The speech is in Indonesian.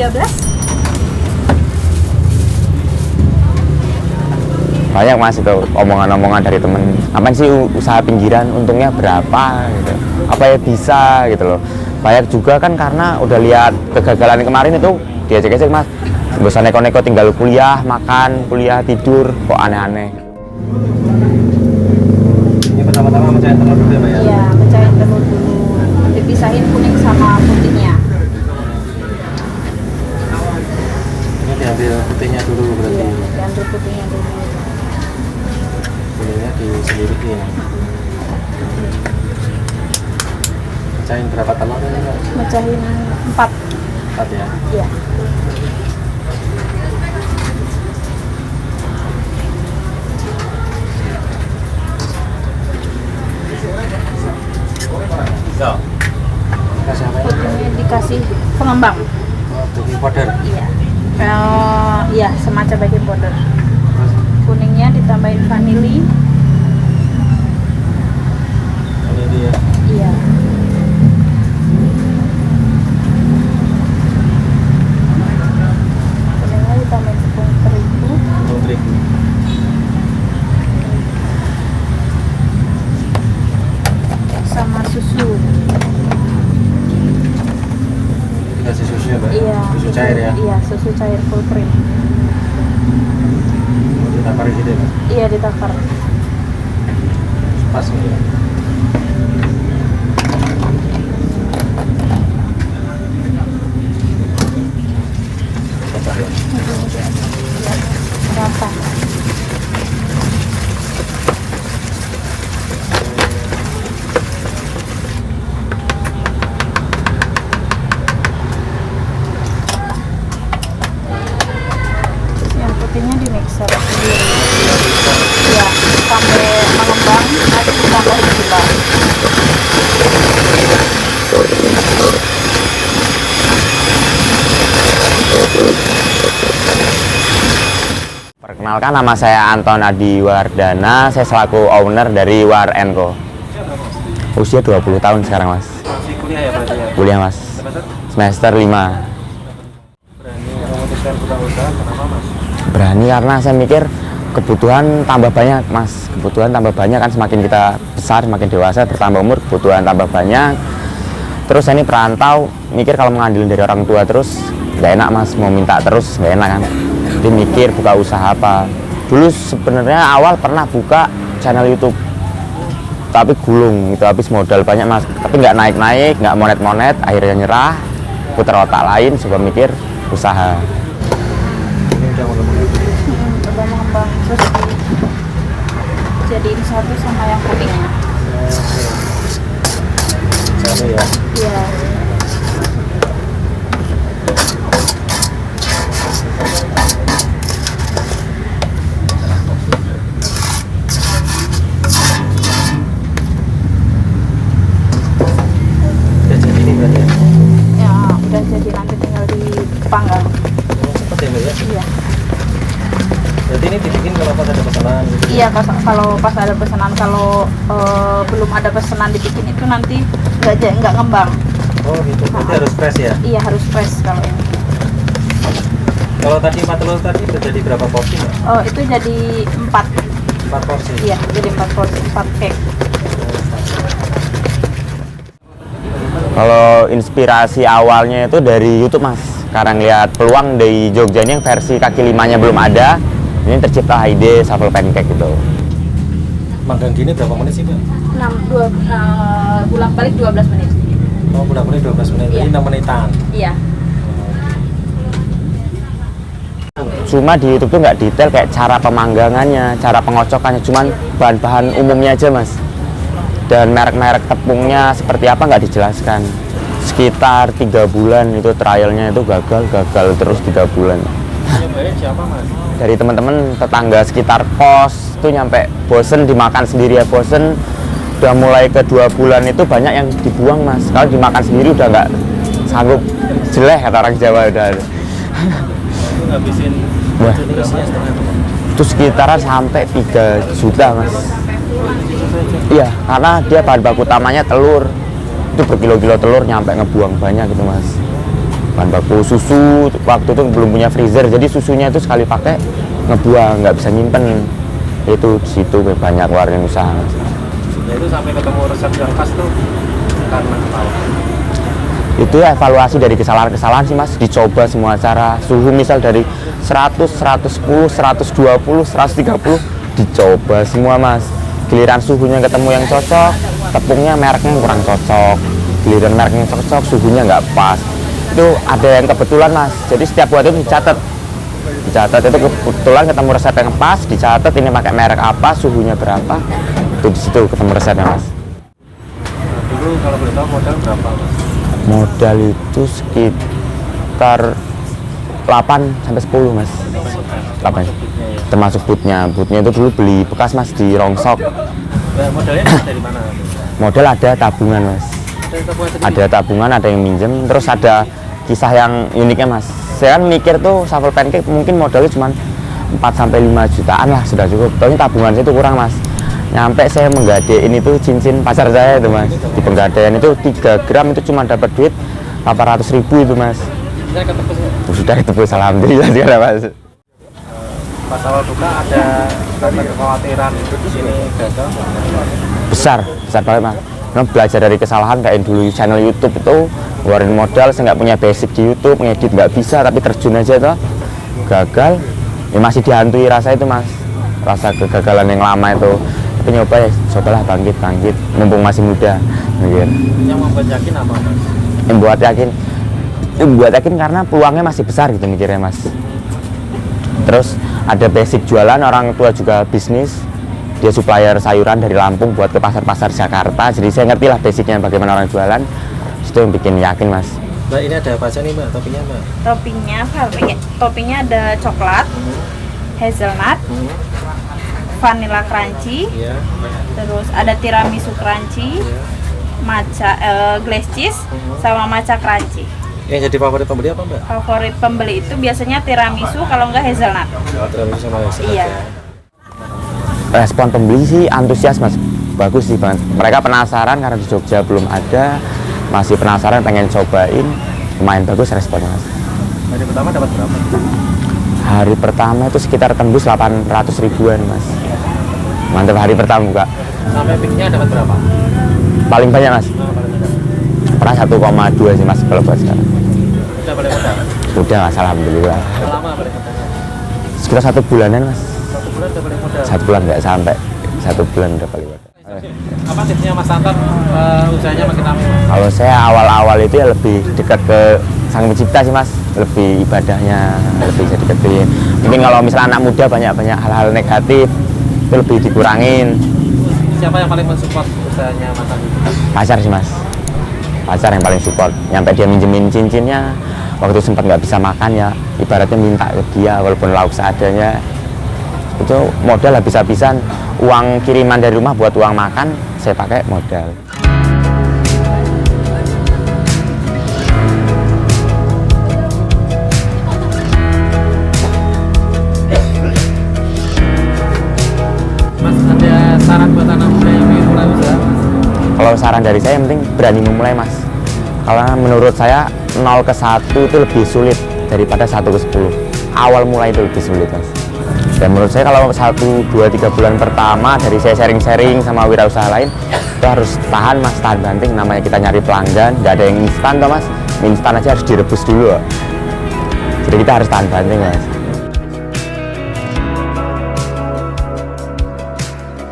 13. Banyak mas itu omongan-omongan dari temen, apa sih usaha pinggiran untungnya berapa gitu, apa ya bisa gitu loh. Banyak juga kan karena udah lihat kegagalan kemarin itu diajak-ajak mas, gak usah neko-neko, tinggal kuliah, makan, kuliah, tidur, kok aneh-aneh. Ini pertama-tama mecahin telur dulu ya Pak ya? Iya, mecahin telur dulu, dipisahin kuning sama putihnya. Ini diambil putihnya dulu berarti. Iya, diambil putihnya dulu. Kuningnya diselidikin. Mecahin berapa telur ini Pak? Mecahin 4. 4 ya? Iya. Kasih apa ini? Putihnya dikasih pengembang. Oh, baking powder. Iya. Iya, semacam baking powder. Kuningnya ditambahin vanili. Ini dia. Iya. Kuningnya ditambahin tepung terigu. Tepung terigu. Sama susu. Dikasih susu ya Pak? Iya. Susu cair ya? Iya, susu cair full cream. Mau ditakar gitu ya Pak? Iya, ditakar. Pas nih ya? Coba ya? Rata. Yang putihnya di mixer sendiri. Iya, sampai mengembang, nanti ditambahin gula. Perkenalkan, nama saya Anton Adi Wardana, saya selaku owner dari War & Co. Usia 20 tahun sekarang mas. Masih kuliah ya berarti ya? Kuliah mas, Semester? semester 5. Berani memutuskan buka usaha, kenapa Mas? Berani karena saya mikir kebutuhan tambah banyak mas, kebutuhan tambah banyak kan, semakin kita besar, semakin dewasa, bertambah umur, kebutuhan tambah banyak. Terus saya ini perantau, mikir kalau mengandelin dari orang tua terus nggak enak mas, mau minta terus nggak enak kan. Jadi mikir buka usaha apa. Dulu sebenarnya awal pernah buka channel YouTube, tapi gulung itu, habis modal banyak mas, tapi nggak naik-naik, nggak monet-monet, akhirnya nyerah, putar otak lain, coba mikir usaha. Ini udah mau lemah. Udah mengembang, terus jadiin satu sama yang kuningnya. Satu ya? Iya. Udah jadi ini berarti ya? Ya, udah jadi, nanti tinggal dipanggang. Oh, cepet ya Mbak ya? Iya. Berarti ini dibikin kalau pas ada pesanan gitu? Iya, kalau pas ada pesanan, kalau belum ada pesanan dibikin itu nanti nggak ngembang. Oh gitu, berarti harus fresh ya? Iya, harus fresh kalau ini. Kalau tadi 4 telur tadi udah jadi berapa porsi Mbak? Oh, itu jadi 4. 4 porsi? Iya, jadi 4 porsi, 4 cake. Kalau inspirasi awalnya itu dari YouTube mas, karena ngeliat peluang di Jogja ini yang versi kaki limanya belum ada, ini tercipta ide shuffle pancake gitu. Manggang gini berapa menit sih Mbak? 2 pulang balik 12 menit. Oh bulan-bulan 12 menit, Iya. ini 6 menitan. Iya. Cuma di YouTube tuh nggak detail kayak cara pemanggangannya, cara pengocokannya, cuman bahan-bahan umumnya aja mas. Dan merek-merek tepungnya seperti apa nggak dijelaskan. Sekitar 3 bulan itu trialnya itu gagal terus 3 bulan. Nyobain siapa Mas? Dari teman-teman tetangga sekitar kos tuh nyampe bosen dimakan sendiri ya, bosen. Udah mulai ke 2 bulan itu banyak yang dibuang mas. Kalau dimakan sendiri udah nggak sanggup, jelek kata orang Jawa udah. Itu ngabisin Wah. isinya setengah tuh. Itu sekitaran sampai 3 juta mas. Iya, karena dia bahan baku utamanya telur. Itu berkilo-kilo telur nyampe ngebuang banyak gitu mas. bahan baku susu. Waktu itu belum punya freezer, jadi susunya itu sekali pakai ngebuang, nggak bisa nyimpen. Itu di situ banyak keluarin usaha, Mas. Ya itu sampai ketemu resep yang pas tuh karena apa? Itu evaluasi dari kesalahan-kesalahan sih, Mas. Dicoba semua cara. Suhu misal dari 100, 110, 120, 130 dicoba semua, Mas. Giliran suhunya ketemu yang cocok, tepungnya mereknya kurang cocok. Giliran mereknya cocok, suhunya nggak pas. Itu ada yang kebetulan, Mas. Jadi setiap buat itu dicatat itu kebetulan ketemu resep yang pas, dicatat ini pakai merek apa, suhunya berapa. Itu di situ ketemu resepnya, Mas. Nah, dulu kalau boleh tahu modal berapa, Mas? Modal itu sekitar 8 sampai 10, Mas. 8. Termasuk bootnya. Bootnya itu dulu beli bekas, Mas, di Rongsok. Nah, modalnya dari mana? Modal ada tabungan, Mas. Ada tabungan, ada yang minjem. Terus ada kisah yang uniknya, Mas. Saya kan mikir tuh shuffle pancake mungkin modalnya cuma 4 sampai 5 jutaan lah, sudah cukup. Tapi tabungan saya itu kurang, Mas. Nyampe saya menggadein itu cincin pacar saya itu, Mas. Di penggadaian itu 3 gram itu cuma dapat duit 800.000 itu, Mas. Sudah ditebus, alhamdulillah juga, Mas. Pas awal buka ada kekhawatiran di sini gagal. Besar banget, Mas. Nah, belajar dari kesalahan kayak dulu channel YouTube itu ngeluarin modal, saya nggak punya basic di YouTube, ngedit nggak bisa, tapi terjun aja tuh gagal. Ya masih dihantui rasa itu, Mas, rasa kegagalan yang lama itu. Tapi nyoba ya, cobalah bangkit, mumpung masih muda. Mikir. Yang membuat yakin apa, Mas? Yang buat yakin karena peluangnya masih besar gitu mikirnya, Mas. Terus ada basic jualan, orang tua juga bisnis. Dia supplier sayuran dari Lampung buat ke pasar-pasar Jakarta. Jadi saya ngerti lah basicnya bagaimana orang jualan. Itu yang bikin yakin, Mas. Mbak, ini ada apa aja nih, Mbak? Toppingnya, Mbak? Toppingnya ada coklat, hazelnut, vanilla crunchy, Iya. terus ada tiramisu crunchy, Iya. matcha glaze cheese, sama matcha crunchy. Yang jadi favorit pembeli apa, Mbak? Favorit pembeli itu biasanya tiramisu, kalau enggak hazelnut. Tiramisu sama hazelnut. Iya. Respon pembeli sih antusias, Mas. Bagus sih banget. Mereka penasaran karena di Jogja belum ada, masih penasaran pengen cobain. Lumayan bagus responnya, Mas. Hari pertama dapat berapa? Hari pertama itu sekitar tembus 800 ribuan, Mas. Mantap hari pertama buka. Sampai peaknya dapat berapa? Paling banyak, Mas. Paling banyak. Pernah 1,2 sih, Mas, kalau buat sekarang. Udah paling banyak. Sudah, Mas, alhamdulillah. Berapa lama paling banyak? Sekitar 1 bulanan, Mas. 1 bulan udah paling modal. 1 bulan nggak sampai. 1 bulan udah paling banyak. Apa tipsnya Mas Anton usahanya makin ramai, Mas? Kalau saya awal-awal itu ya lebih dekat ke Sang Pencipta sih, Mas. Lebih ibadahnya, lebih bisa deketin. Mungkin kalau misalnya anak muda banyak hal-hal negatif, itu lebih dikurangin. Siapa yang paling mensupport usahanya Mas Anton? Pacar sih, Mas. Pacar yang paling support. Nyampe dia minjemin cincinnya, waktu sempat nggak bisa makan ya, ibaratnya minta ke dia walaupun lauk seadanya. Itu modal habis-habisan. Uang kiriman dari rumah buat uang makan, saya pakai modal. Mas, ada saran buat anak muda yang ingin mulai usaha, Mas? Kalau saran dari saya yang penting berani memulai, Mas. Karena menurut saya 0 ke 1 itu lebih sulit daripada 1 ke 10. Awal mulai itu lebih sulit, Mas. Dan menurut saya kalau 1, 2, 3 bulan pertama dari saya sharing-sharing sama wirausaha lain, itu harus tahan, Mas, tahan banting. Namanya kita nyari pelanggan, nggak ada yang instan toh, Mas. Instan aja harus direbus dulu. Jadi kita harus tahan banting, Mas.